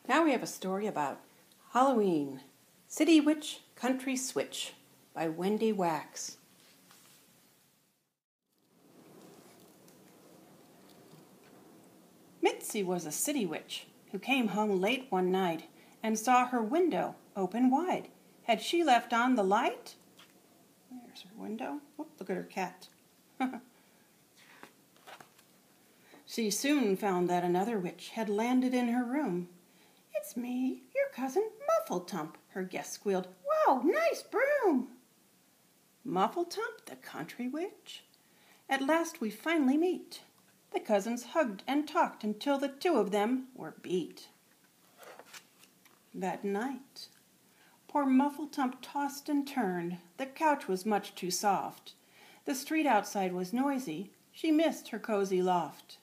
Now we have a story about Halloween, City Witch, Country Switch by Wendy Wax. Mitzi was a city witch who came home late one night and saw her window open wide. Had she left on the light? There's her window. Oh, look at her cat. She soon found that another witch had landed in her room. "It's me, your cousin Muffletump," her guest squealed. "Wow, nice broom!" Muffletump, the country witch? At last we finally meet. The cousins hugged and talked until the two of them were beat. That night, poor Muffletump tossed and turned. The couch was much too soft. The street outside was noisy. She missed her cozy loft.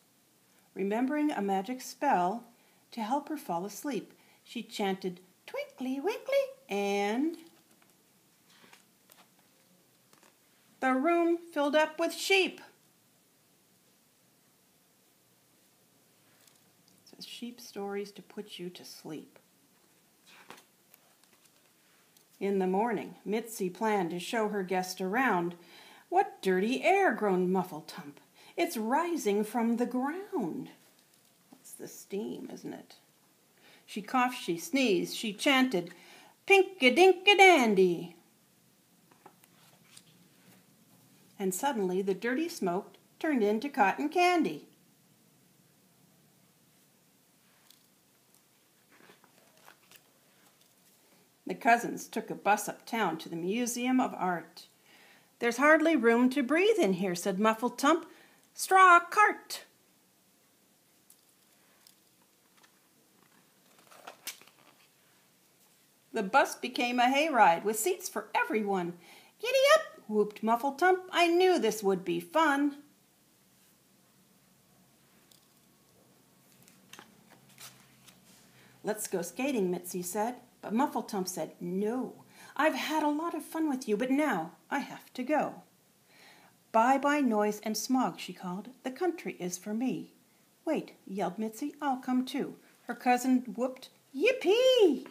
Remembering a magic spell to help her fall asleep, she chanted, "Twinkly, winkly," and the room filled up with sheep. It says sheep stories to put you to sleep. In the morning, Mitzi planned to show her guest around. "What dirty air," groaned Muffletump. "It's rising from the ground." It's the steam, isn't it? She coughed, she sneezed, she chanted, "Pink-a-dink-a-dandy." And suddenly the dirty smoke turned into cotton candy. The cousins took a bus uptown to the Museum of Art. "There's hardly room to breathe in here," said Muffletump. "Straw cart." The bus became a hayride with seats for everyone. "Giddy up," whooped Muffletump. "I knew this would be fun." "Let's go skating," Mitzi said. But Muffletump said, "No, I've had a lot of fun with you, but now I have to go." "Bye-bye noise and smog," she called. "The country is for me." "Wait," yelled Mitzi, "I'll come too." Her cousin whooped, "Yippee!"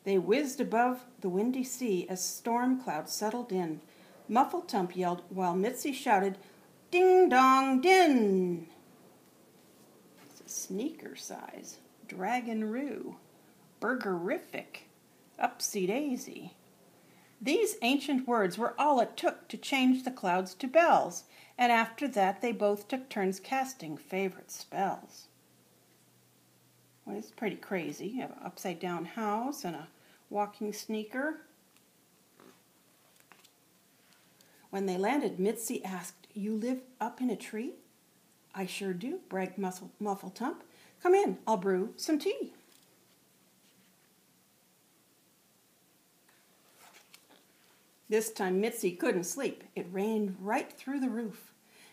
They whizzed above the windy sea as storm clouds settled in. Muffletump yelled while Mitzi shouted, "Ding dong din!" It's a sneaker size, dragon-roo, burgerific, upsy-daisy. These ancient words were all it took to change the clouds to bells, and after that they both took turns casting favorite spells. Well, it's pretty crazy. You have an upside-down house and a walking sneaker. When they landed, Mitzi asked, "You live up in a tree?" "I sure do," bragged Muffletump. "Come in, I'll brew some tea." This time Mitzi couldn't sleep. It rained right through the roof.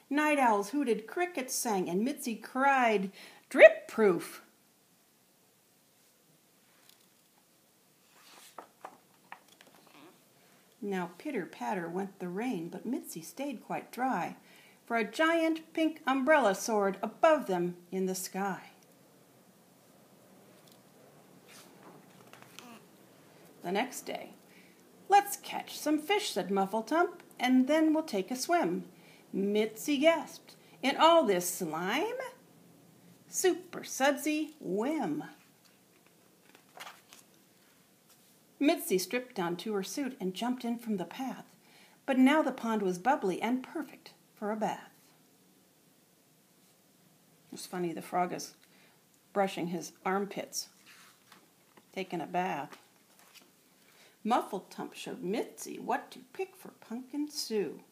Night owls hooted, crickets sang, and Mitzi cried, "Drip-proof!" Now pitter-patter went the rain, but Mitzi stayed quite dry, for a giant pink umbrella soared above them in the sky. The next day, "Let's catch some fish," said Muffletump, "and then we'll take a swim." Mitzi gasped, "In all this slime?" Super sudsy whim. Mitzi stripped down to her suit and jumped in from the path, but now the pond was bubbly and perfect for a bath. It's funny, the frog is brushing his armpits, taking a bath. Muffletump showed Mitzi what to pick for Pumpkin Sue,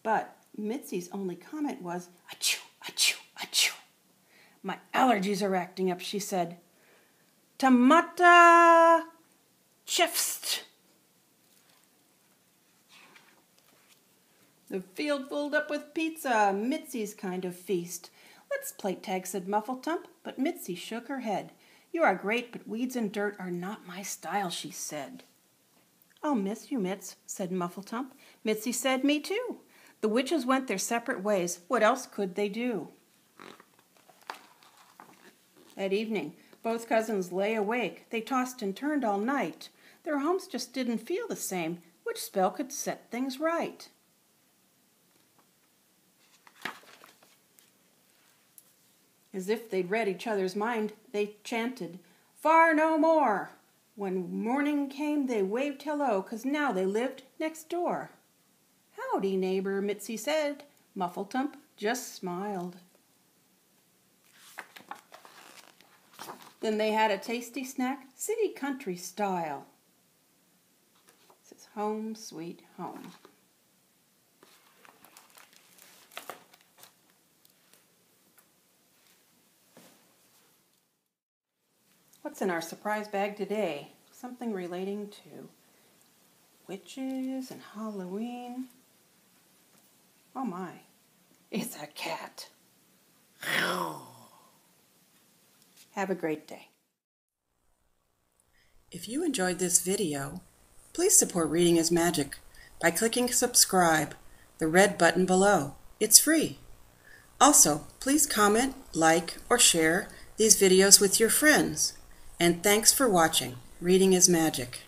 but Mitzi's only comment was, "Achoo, achoo, achoo." "My allergies are acting up," she said. "Tomata chifst." The field filled up with pizza, Mitzi's kind of feast. "Let's play tag," said Muffletump, but Mitzi shook her head. "You are great, but weeds and dirt are not my style," she said. "I'll miss you, Mitz," said Muffletump. Mitzi said, "Me too." The witches went their separate ways. What else could they do? At evening, both cousins lay awake. They tossed and turned all night. Their homes just didn't feel the same. Which spell could set things right? As if they'd read each other's mind, they chanted, "Far no more." When morning came, they waved hello, 'cause now they lived next door. "Howdy, neighbor," Mitzi said. Muffletump just smiled. Then they had a tasty snack, city country style. This is home sweet home. What's in our surprise bag today? Something relating to witches and Halloween. Oh my, it's a cat. Have a great day. If you enjoyed this video, please support Reading is Magic by clicking subscribe, the red button below. It's free. Also, please comment, like, or share these videos with your friends. And thanks for watching. Reading is Magic.